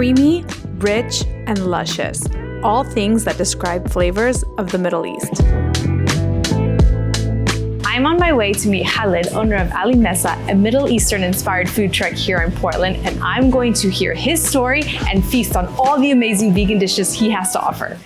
Creamy, rich, and luscious. All things that describe flavors of the Middle East. I'm on my way to meet Khaled, owner of Ali Meza, a Middle Eastern-inspired food truck here in Portland, and I'm going to hear his story and feast on all the amazing vegan dishes he has to offer.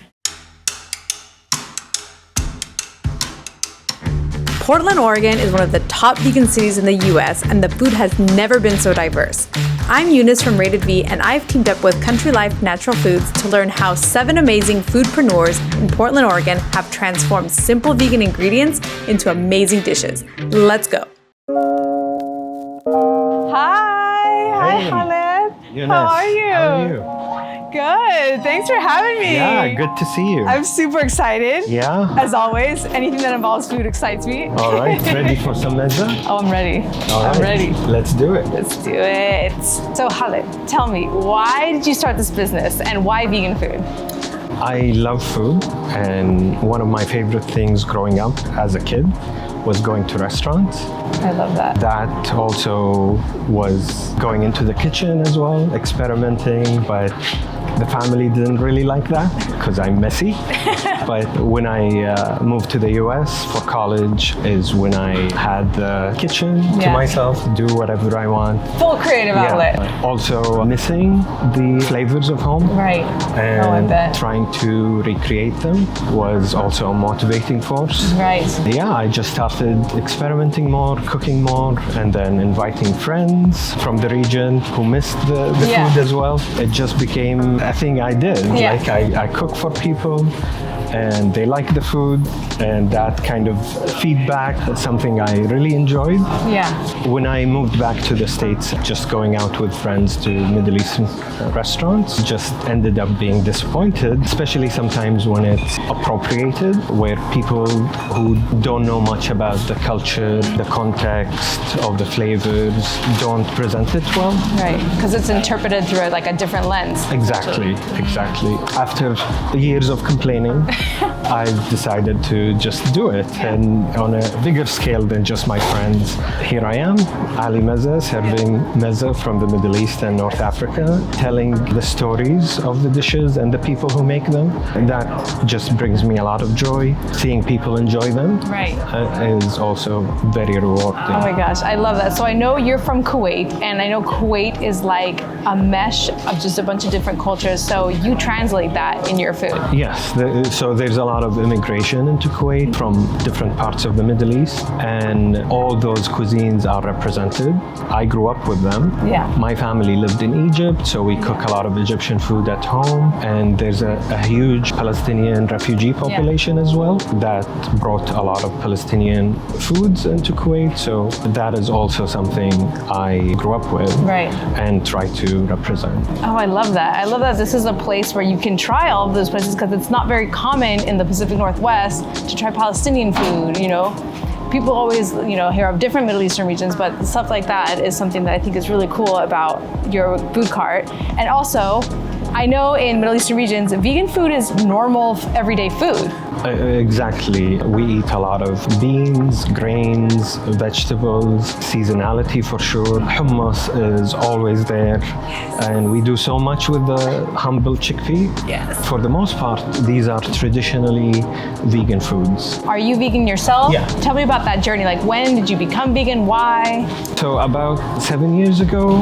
Portland, Oregon is one of the top vegan cities in the US, and the food has never been so diverse. I'm Eunice from Rated V, and I've teamed up with Country Life Natural Foods to learn how 7 amazing foodpreneurs in Portland, Oregon have transformed simple vegan ingredients into amazing dishes. Let's go. Hi, Hey, Khaled. Eunice, How are you? How are you? Good. Thanks for having me. Yeah, good to see you. I'm super excited. Yeah? As always, anything that involves food excites me. All right, ready for some mezza? Oh, I'm ready. All I'm right, ready. Let's do it. Let's do it. So Khaled, tell me, why did you start this business and why vegan food? I love food, and one of my favorite things growing up as a kid was going to restaurants. I love that. That also was going into the kitchen as well, experimenting, but the family didn't really like that because I'm messy. But when I moved to the US for college is when I had the kitchen to myself, do whatever I want. Full creative outlet. Also missing the flavors of home. Right. And trying to recreate them was also a motivating force. Right. Yeah, I just started experimenting more, cooking more, and then inviting friends from the region who missed the food as well. It just became a thing I did. Yeah. Like I cook for people, and they like the food, and that kind of feedback is something I really enjoyed. Yeah. When I moved back to the States, just going out with friends to Middle Eastern restaurants just ended up being disappointed, especially sometimes when it's appropriated, where people who don't know much about the culture, the context of the flavors, don't present it well. Right, because it's interpreted through like a different lens. Exactly. After years of complaining, I've decided to just do it, and on a bigger scale than just my friends. Here I am, Ali Meza, serving meza from the Middle East and North Africa, telling the stories of the dishes and the people who make them. That just brings me a lot of joy. Seeing people enjoy them is also very rewarding. Oh my gosh, I love that. So I know you're from Kuwait, and I know Kuwait is like a mesh of just a bunch of different cultures, so you translate that in your food. Yes, so there's a lot of immigration into Kuwait from different parts of the Middle East, and all those cuisines are represented. I grew up with them. Yeah. My family lived in Egypt, so we cook a lot of Egyptian food at home, and there's a huge Palestinian refugee population as well that brought a lot of Palestinian foods into Kuwait, so that is also something I grew up with and try to represent. Oh, I love that. I love that this is a place where you can try all of those places, because it's not very common in the Pacific Northwest to try Palestinian food, you know. People always, hear of different Middle Eastern regions, but stuff like that is something that I think is really cool about your food cart. And also, I know in Middle Eastern regions, vegan food is normal, everyday food. Exactly. We eat a lot of beans, grains, vegetables, seasonality for sure. Hummus is always there. And we do so much with the humble chickpea. Yes. For the most part, these are traditionally vegan foods. Are you vegan yourself? Yeah. Tell me about that journey. Like, when did you become vegan? Why? So about 7 years ago,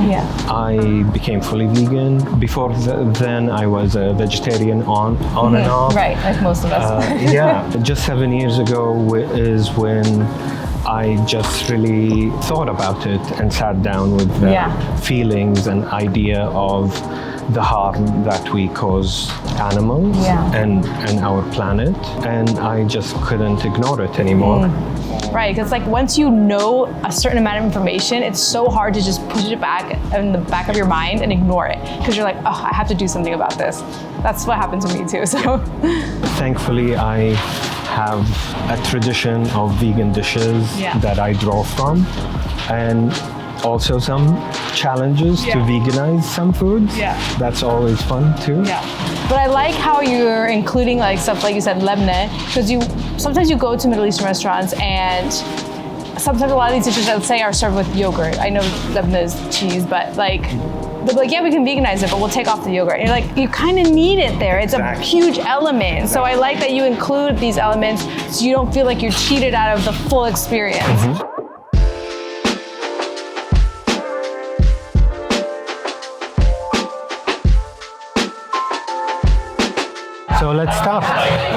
I became fully vegan. Before then, I was a vegetarian on and off. Right, like most of us. Yeah, just 7 years ago is when I just really thought about it and sat down with the feelings and idea of the harm that we cause animals and our planet, and I just couldn't ignore it anymore. Right, because like once you know a certain amount of information, it's so hard to just push it back in the back of your mind and ignore it, because you're like, oh, I have to do something about this. That's what happened to me too. So thankfully, I have a tradition of vegan dishes that I draw from, and also some challenges to veganize some foods. That's always fun too. But I like how you're including like stuff like you said, lebne, because sometimes you go to Middle Eastern restaurants and sometimes a lot of these dishes, let's say, are served with yogurt. I know lebne is cheese, but like they'll be like, yeah, we can veganize it, but we'll take off the yogurt. And you're like, you kind of need it there. It's a huge element. So I like that you include these elements so you don't feel like you're cheated out of the full experience. So let's start.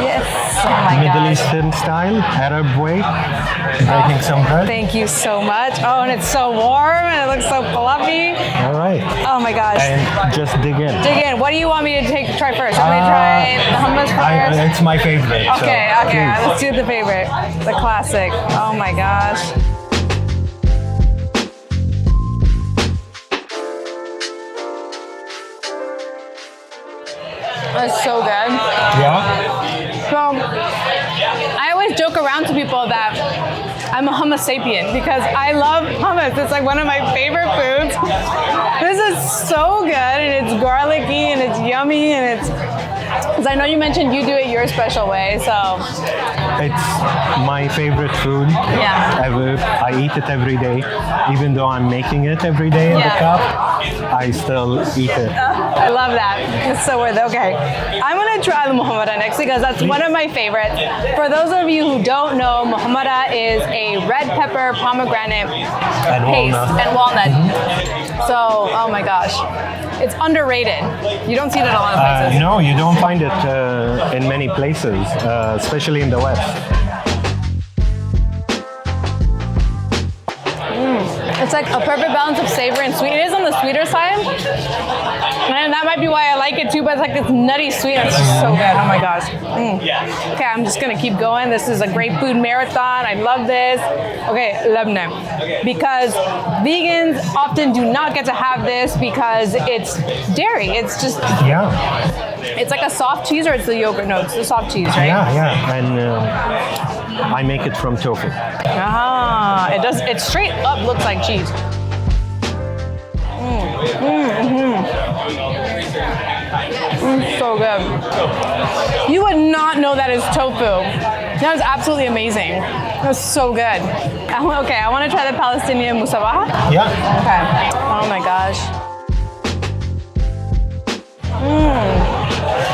Yes. Oh my Middle gosh. Eastern style, Arab way, making some bread. Thank you so much. Oh, and it's so warm and it looks so fluffy. All right. Oh my gosh. And just dig in. Dig in. What do you want me to try first? I'm gonna try the hummus first. It's my favorite. Okay, so okay. please. Let's do the favorite, the classic. Oh my gosh. That's so good. Yeah. So I always joke around to people that I'm a hummus sapien because I love hummus. It's like one of my favorite foods. This is so good and it's garlicky and it's yummy and it's, because I know you mentioned you do it your special way, so. It's my favorite food Yeah. ever. I eat it every day. Even though I'm making it every day in the Yeah. cup, I still eat it. I love that. It's so worth it. Okay. I'm going to try the muhammara next because that's one of my favorites. For those of you who don't know, muhammara is a red pepper pomegranate paste walnut. and walnut. So, oh my gosh. It's underrated. You don't see it at a lot of places. No, you don't find it in many places, especially in the West. It's like a perfect balance of savor and sweet. It is on the sweeter side. And that might be why I like it too, but it's like this nutty sweet. It's just so good. Oh my gosh. Okay, I'm just gonna keep going. This is a great food marathon. I love this. Okay, lebne. Because vegans often do not get to have this because it's dairy. It's just, Yeah, it's like a soft cheese or it's the yogurt? No, it's the soft cheese, right? yeah. And I make it from tofu. Ah, it does. It straight up looks like cheese. So good. You would not know that is tofu. That was absolutely amazing. That was so good. Okay, I want to try the Palestinian musabaha. Yeah. Okay. Oh my gosh.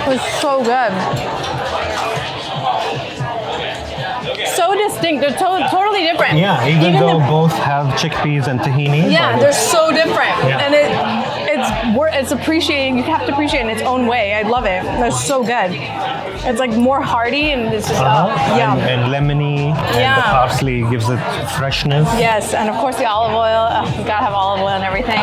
It was so good. So distinct. They're totally different. Yeah, even though the- both have chickpeas and tahini. Yeah, but they're so different, Yeah. and it's appreciating. You have to appreciate it in its own way. I love it. They're so good. It's like more hearty and it's just yum. and lemony, and Yeah. the parsley gives it freshness. Yes, and of course the olive oil. You gotta have olive oil and everything.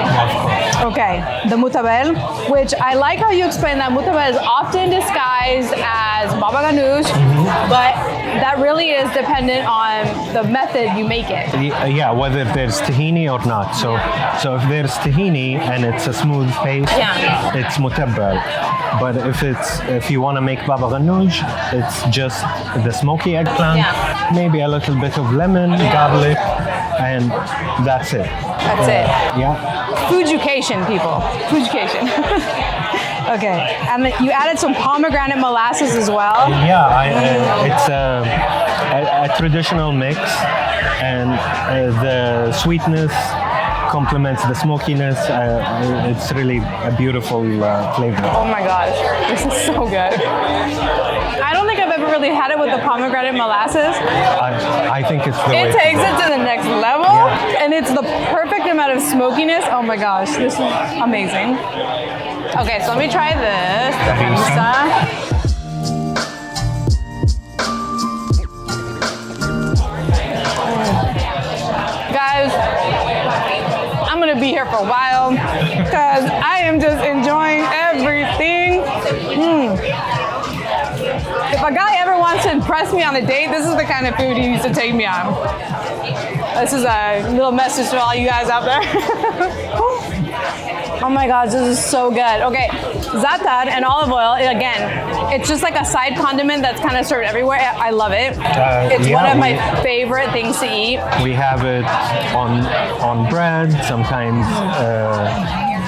Okay, the mutabel, which I like how you explain that mutabel is often disguised as baba ganoush, but that really is dependent on the method you make it. Yeah, whether there's tahini or not. So if there's tahini and it's a smooth paste, Yeah. it's mutabbal. But if you want to make baba ganoush, it's just the smoky eggplant, Yeah. maybe a little bit of lemon, garlic, and that's it. That's it. Yeah. Food education, people. Food education. Okay, and then you added some pomegranate molasses as well. Yeah, it's a traditional mix, and the sweetness complements the smokiness. It's really a beautiful flavor. Oh my gosh, this is so good. I don't think I've ever really had it with the pomegranate molasses. I think it's the way It to takes go. it to the next level, and it's the perfect amount of smokiness. Oh my gosh, this is amazing. Okay, so let me try this. The pizza. Guys, I'm gonna be here for a while because I am just enjoying everything. If a guy ever wants to impress me on a date, this is the kind of food he needs to take me on. This is a little message to all you guys out there. Oh my gosh, this is so good. Okay, za'atar and olive oil, again, it's just like a side condiment that's kind of served everywhere. I love it. It's one of my favorite things to eat. We have it on bread, sometimes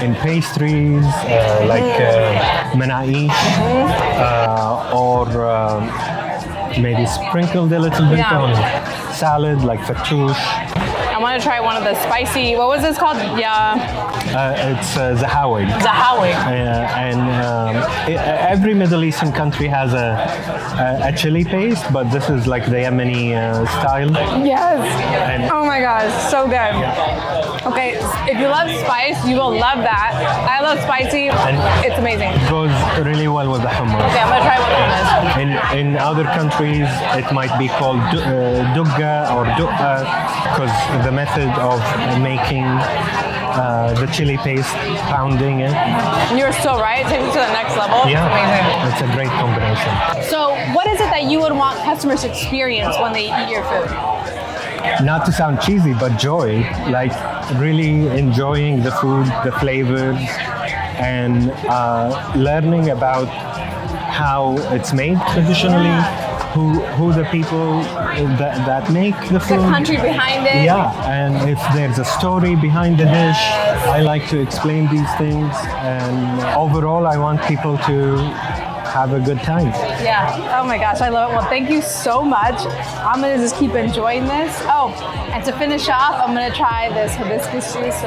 in pastries, like manaish, or maybe sprinkled a little bit Yeah. on salad, like fattoush. And want to try one of the spicy, what was this called? Yeah. It's Zahawi. Zahawi. Every Middle Eastern country has a chili paste, but this is like the Yemeni style. Yes. And Oh my gosh, so good. Okay, if you love spice, you will love that. I love spicy. It's amazing. it goes really well with the hummus. Okay, I'm gonna try one of this. In other countries, it might be called dugga or du'a, because the method of making the chili paste, pounding it. You're so right. It takes it to the next level. Yeah, It's amazing. it's a great combination. So, what is it that you would want customers to experience when they eat your food? Not to sound cheesy, but joy, like really enjoying the food, the flavors, and learning about how it's made traditionally, who the people that make the food. The country behind it. Yeah, and if there's a story behind the dish, I like to explain these things. And overall, I want people to have a good time. Yeah. Oh my gosh, I love it. Well, thank you so much. I'm gonna just keep enjoying this. Oh, and to finish off, I'm gonna try this hibiscus juice.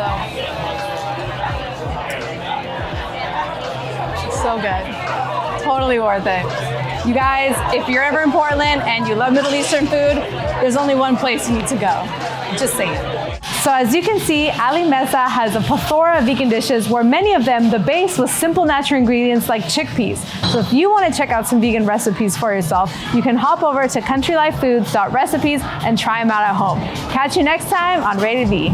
So good. Totally worth it. You guys, if you're ever in Portland and you love Middle Eastern food, there's only one place you need to go. Just saying. So as you can see, Ali Meza has a plethora of vegan dishes where many of them, the base was simple natural ingredients like chickpeas. So if you want to check out some vegan recipes for yourself, you can hop over to countrylifefoods.recipes and try them out at home. Catch you next time on Rated V.